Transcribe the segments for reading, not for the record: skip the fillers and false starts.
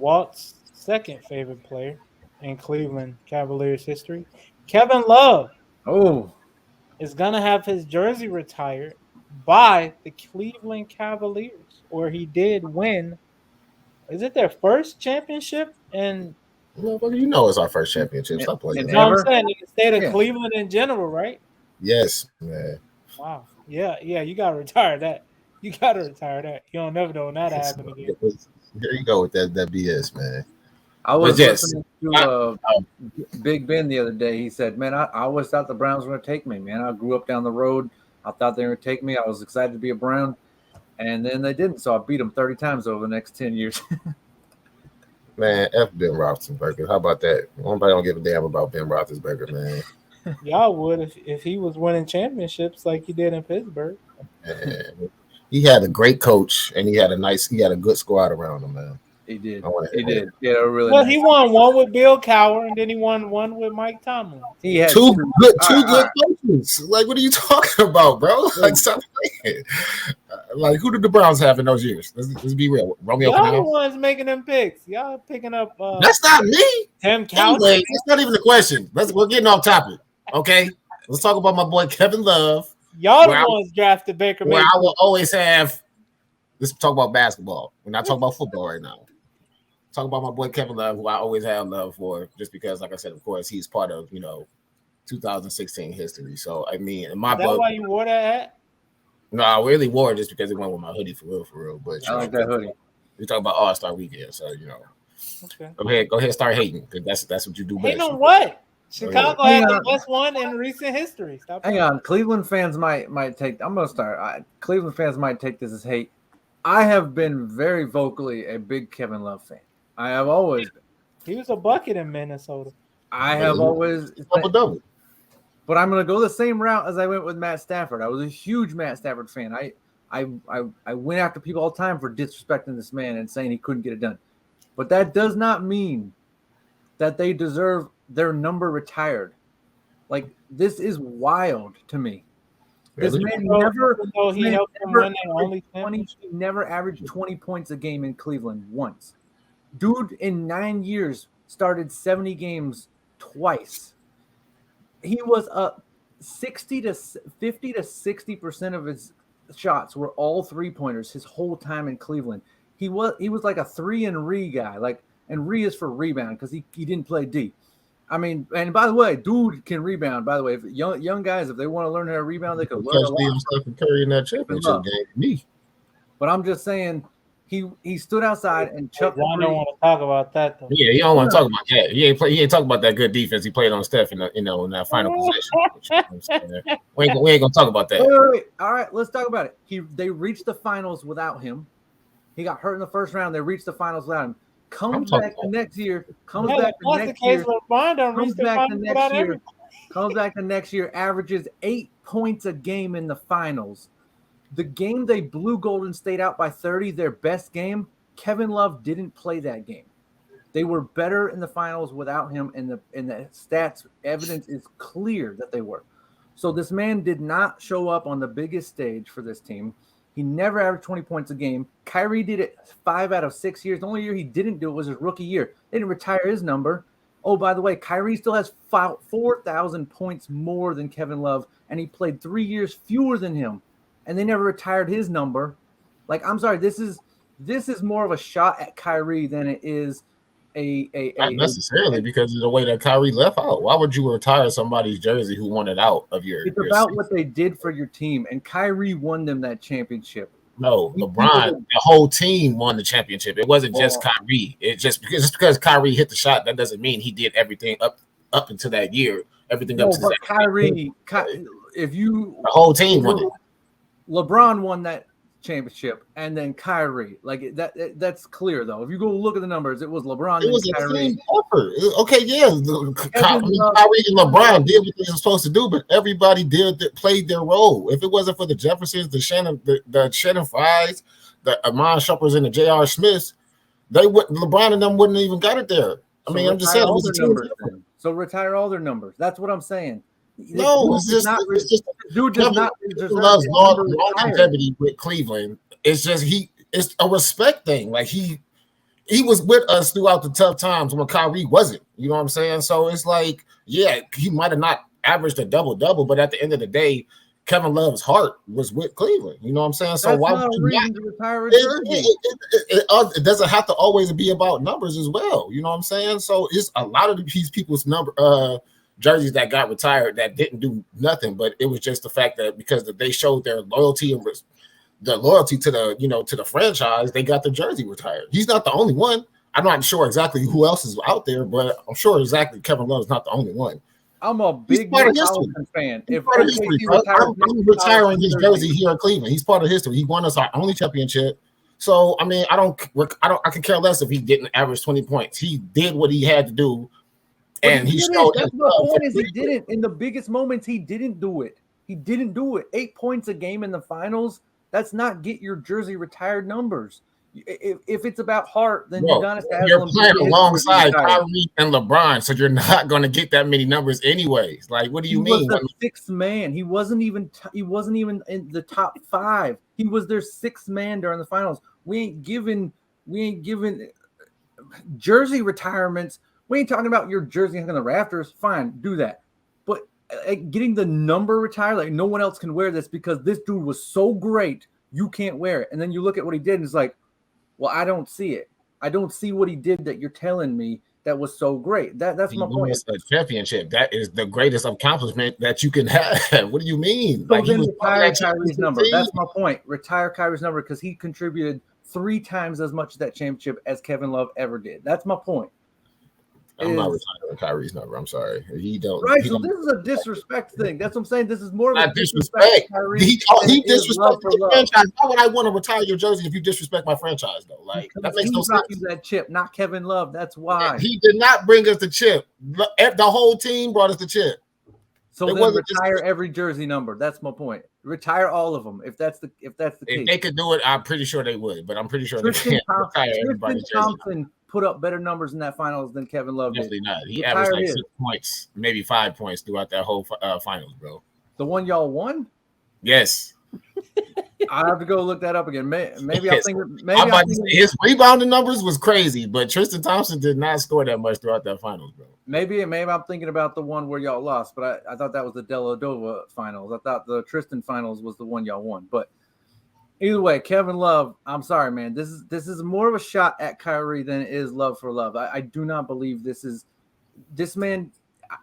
Walt's second favorite player in Cleveland Cavaliers history, Kevin Love, Oh, is going to have his jersey retired by the Cleveland Cavaliers, where he did win. Is it their first championship? And Motherfucker, you know it's our first championship. Stop playing. and no, I'm ever? saying in the state of Yeah. Cleveland in general, right? Yes, man. Wow. Yeah, you got to retire that. You got to retire that. You don't never know when that happen again. Here you go with that BS, man. I was But yes, listening to Big Ben the other day. He said, "Man, I always thought the Browns were going to take me. Man, I grew up down the road. I thought they were going to take me. I was excited to be a Brown, and then they didn't. So I beat them 30 times over the next 10 years." Man, F Ben Roethlisberger. How about that? Nobody don't give a damn about Ben Roethlisberger, man. Y'all would if he was winning championships like he did in Pittsburgh. Man, he had a great coach, and he had a good squad around him, man. He did. He did. Yeah, really. Well, nice. he won one with Bill Cowher, and then he won one with Mike Tomlin. He had two good coaches. Like, what are you talking about, bro? Like, stop playing. Like, who did the Browns have in those years? Let's be real. Romeo Y'all the Canal. ones making them picks. Y'all picking up. That's not me. Tim Couch. Anyway, that's not even the question. We're getting off topic. Okay, let's talk about my boy Kevin Love. Y'all the ones drafted Baker Where Mayfield. I will always have. Let's talk about basketball. We're not talking about football right now. Talk about my boy Kevin Love, who I always have love for, just because, like I said, of course, he's part of 2016 history. So I mean, in my Is that book, why you wore that hat? no, I really wore it just because it went with my hoodie for real. But I like that hoodie. We talk about All-Star Weekend, so Okay. Go ahead, start hating, because that's what you do best. Hate on what? Chicago had the best one in recent history. Stop Hang on, Cleveland fans might take. I'm gonna start. Cleveland fans might take this as hate. I have been very vocally a big Kevin Love fan. I have always been. He was a bucket in Minnesota. I have always double. But I'm gonna go the same route as I went with Matt Stafford. I was a huge Matt Stafford fan. I went after people all the time for disrespecting this man and saying he couldn't get it done. But that does not mean that they deserve their number retired. Like, this is wild to me. This man never averaged 20 points a game in Cleveland once. Dude, in 9 years, started 70 games twice. He was up 50 to 60% of his shots were all 3-pointers his whole time in Cleveland. He was like a 3-and-re guy. Like, and re is for rebound because he didn't play D. I mean, and by the way, dude can rebound. By the way, if young guys, if they want to learn how to rebound, they could learn a lot. Stephen Curry in that championship game. Me. But I'm just saying, he stood outside and chucked. I don't want to talk about that though. Yeah, you don't want to talk about that. He ain't talking about that good defense he played on Steph in that final possession. We ain't gonna talk about that. Wait. All right, let's talk about it. They reached the finals without him. He got hurt in the first round. They reached the finals without him. Comes back the next year. Comes back the next year. Averages 8 points a game in the finals. The game they blew Golden State out by 30, their best game, Kevin Love didn't play that game. They were better in the finals without him, and the stats evidence is clear that they were. So this man did not show up on the biggest stage for this team. He never averaged 20 points a game. Kyrie did it 5 out of 6 years. The only year he didn't do it was his rookie year. They didn't retire his number. Oh, by the way, Kyrie still has 4,000 points more than Kevin Love, and he played 3 years fewer than him, and they never retired his number. Like, I'm sorry, this is more of a shot at Kyrie than it is not necessarily because of the way that Kyrie left out. Why would you retire somebody's jersey who wanted out of your? It's about season. What they did for your team, and Kyrie won them that championship. No, LeBron, the whole team won the championship. It wasn't just Kyrie. It just because Kyrie hit the shot, that doesn't mean he did everything up until that year. Everything up to that. Kyrie, if you the whole team won it. LeBron won that championship, and then Kyrie. Like that's clear though. If you go look at the numbers, it was LeBron. It was and Kyrie. a team effort. Okay, yeah. Kyrie and LeBron did what they were supposed to do, but everybody played their role. If it wasn't for the Jeffersons, the Shannon Fries, the Amon Shumpers, and the J.R. Smiths, LeBron and them wouldn't even got it there. I mean, I'm just saying. So retire all their numbers. That's what I'm saying. No, it's just dude does not loves longevity with Cleveland. It's just it's a respect thing. Like he he was with us throughout the tough times when Kyrie wasn't. You know what I'm saying? So it's like, yeah, he might have not averaged a double, but at the end of the day, Kevin Love's heart was with Cleveland. You know what I'm saying? So That's why not would a you not? reason to retire a jersey. It doesn't have to always be about numbers as well. You know what I'm saying? So it's a lot of these people's jerseys that got retired that didn't do nothing, but it was just the fact that because they showed their loyalty and the loyalty to the franchise, they got the jersey retired. He's not the only one. I'm not sure exactly who else is out there, but I'm sure exactly Kevin Love is not the only one. I'm a big fan. If I'm retiring his jersey here in Cleveland, he's part of history. He won us our only championship. So I mean, I can care less if he didn't average 20 points. He did what he had to do, and he showed. That's the point is he didn't. In the biggest moments, he didn't do it. He didn't do it. 8 points a game in the finals. That's not get your jersey retired numbers. If it's about heart, then you're playing alongside Kyrie and LeBron, so you're not going to get that many numbers anyways. Like, what do you mean? He was the sixth man. He wasn't even in the top 5. He was their sixth man during the finals. We ain't giving jersey retirements. We ain't talking about your jersey hanging on the rafters. Fine, do that. But getting the number retired, like no one else can wear this because this dude was so great, you can't wear it. And then you look at what he did, and it's like, well, I don't see it. I don't see what he did that you're telling me that was so great. That's my point. A championship. That is the greatest accomplishment that you can have. What do you mean? So then retire Kyrie's number. That's my point. Retire Kyrie's number because he contributed 3 times as much to that championship as Kevin Love ever did. That's my point. I'm not retiring Kyrie's number. I'm sorry. He don't. Right. He so don't, this is a disrespect thing. That's what I'm saying. This is more of not a disrespect. He disrespected the love. franchise. Why would I want to retire your jersey if you disrespect my franchise, though? Like that makes no sense. You that chip, not Kevin Love. That's why he did not bring us the chip. The whole team brought us the chip. So it then retire every jersey number. That's my point. Retire all of them if that's the case. If they could do it, I'm pretty sure they would. But I'm pretty sure Tristan they can't retire everybody's jersey. Thompson put up better numbers in that finals than Kevin Love Definitely did. not. He averaged like 6 points, maybe 5 points throughout that whole finals, bro. The one y'all won? Yes. I have to go look that up again. Maybe yes. His rebounding numbers was crazy, but Tristan Thompson did not score that much throughout that finals, bro. Maybe I'm thinking about the one where y'all lost, but I thought that was the Deladova finals. I thought the Tristan finals was the one y'all won. But either way, Kevin Love, I'm sorry, man. This is more of a shot at Kyrie than it is love for love. I do not believe this man.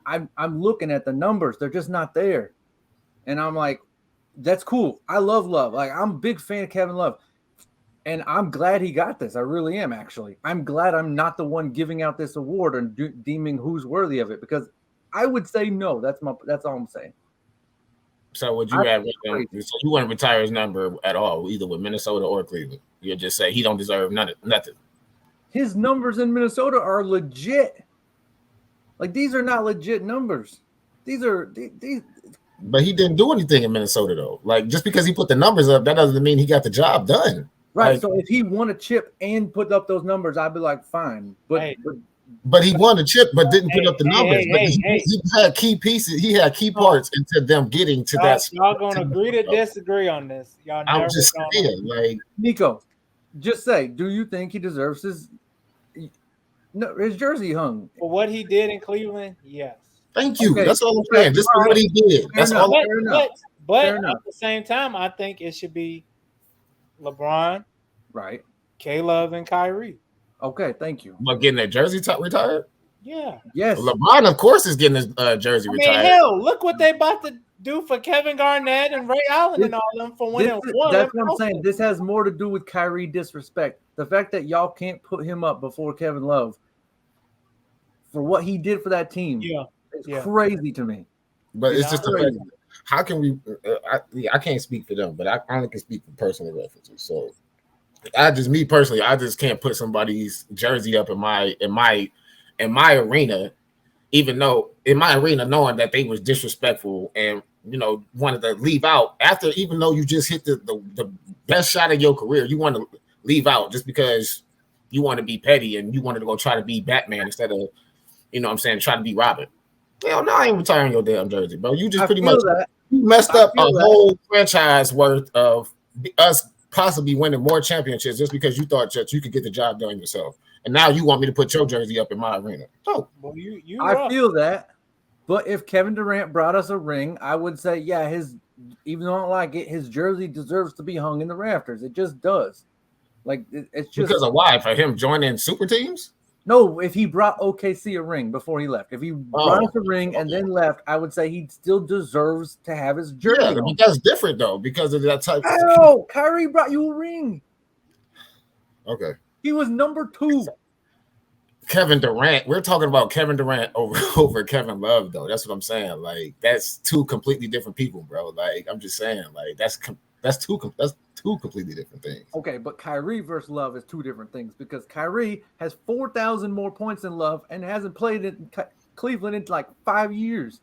I'm looking at the numbers; they're just not there, and I'm like, that's cool. I love Love. Like I'm a big fan of Kevin Love, and I'm glad he got this. I really am. Actually, I'm glad I'm not the one giving out this award and deeming who's worthy of it because I would say no. That's all I'm saying. So would you have? So you wouldn't retire his number at all, either with Minnesota or Cleveland? You'll just say he don't deserve nothing. His numbers in Minnesota are legit. Like these are not legit numbers. These. But he didn't do anything in Minnesota though. Like just because he put the numbers up, that doesn't mean he got the job done. Right. Like, so if he won a chip and put up those numbers, I'd be like, fine. But he won the chip, but didn't put up the numbers. He had key pieces. He had key parts into them getting to that. Y'all gonna agree to disagree on this? Y'all. I'm just saying, like Nico, just say, do you think he deserves his jersey hung for what he did in Cleveland? Yes. Thank you. Okay. That's all I'm saying. Just for what he did. That's all. But at the same time, I think it should be LeBron, right? K-Love and Kyrie. Okay, thank you. But getting their jersey retired? Yeah. Yes. LeBron, of course, is getting his jersey retired. Hell, look what they about to do for Kevin Garnett and Ray Allen and all them for winning one. That's what I'm saying. This has more to do with Kyrie disrespect. The fact that y'all can't put him up before Kevin Love for what he did for that team. Yeah. It's crazy to me. But it's just how can we? I can't speak for them, but I only can speak for personal references. So, me personally, I just can't put somebody's jersey up in my arena, even though in my arena, knowing that they was disrespectful and wanted to leave out after, even though you just hit the best shot of your career, you want to leave out just because you want to be petty and you wanted to go try to be Batman instead of, try to be Robin. Hell no, I ain't retiring your damn jersey, bro. You just pretty much you messed up a whole franchise worth of us possibly winning more championships just because you thought that you could get the job done yourself. and now you want me to put your jersey up in my arena. No. Well, you I rough. feel that. But if Kevin Durant brought us a ring, I would say, yeah, even though I don't like it, his jersey deserves to be hung in the rafters. It just does. Like it's just Because of why? For him joining super teams? no. If he brought OKC a ring before he left, if he brought us a ring and then left, I would say he still deserves to have his jersey. Yeah, but that's different though because of that type. Oh, Kyrie brought you a ring. Okay. He was number 2. Kevin Durant. We're talking about Kevin Durant over Kevin Love, though. That's what I'm saying. Like that's two completely different people, bro. Like I'm just saying, like that's two completely different things. Okay, but Kyrie versus Love is two different things because Kyrie has 4,000 more points than Love and hasn't played in Cleveland in like 5 years.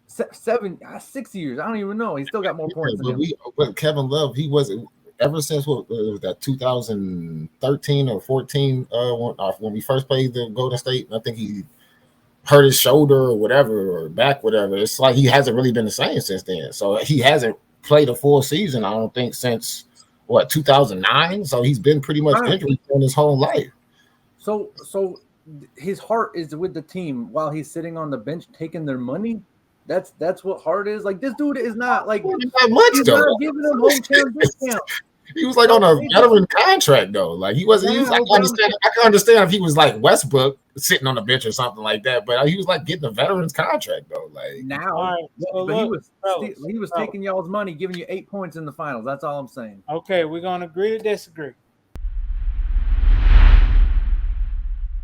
6 years. I don't even know. He still got more points than him. But Kevin Love, he wasn't ever since what was that 2013 or 14 when we first played the Golden State. I think he hurt his shoulder or whatever or back, whatever. It's like he hasn't really been the same since then. So he hasn't played a full season, I don't think, since 2009. So he's been pretty much injured in his whole life. So his heart is with the team while he's sitting on the bench taking their money. That's what heart is. Like this dude is not like not much he's though. not giving him hometown discount. He was like on a veteran contract though. Like he wasn't. I can understand if he was like Westbrook sitting on the bench or something like that. But he was like getting a veteran's contract though. Like now, he was taking y'all's money, giving you 8 points in the finals. That's all I'm saying. Okay, we're gonna agree to disagree.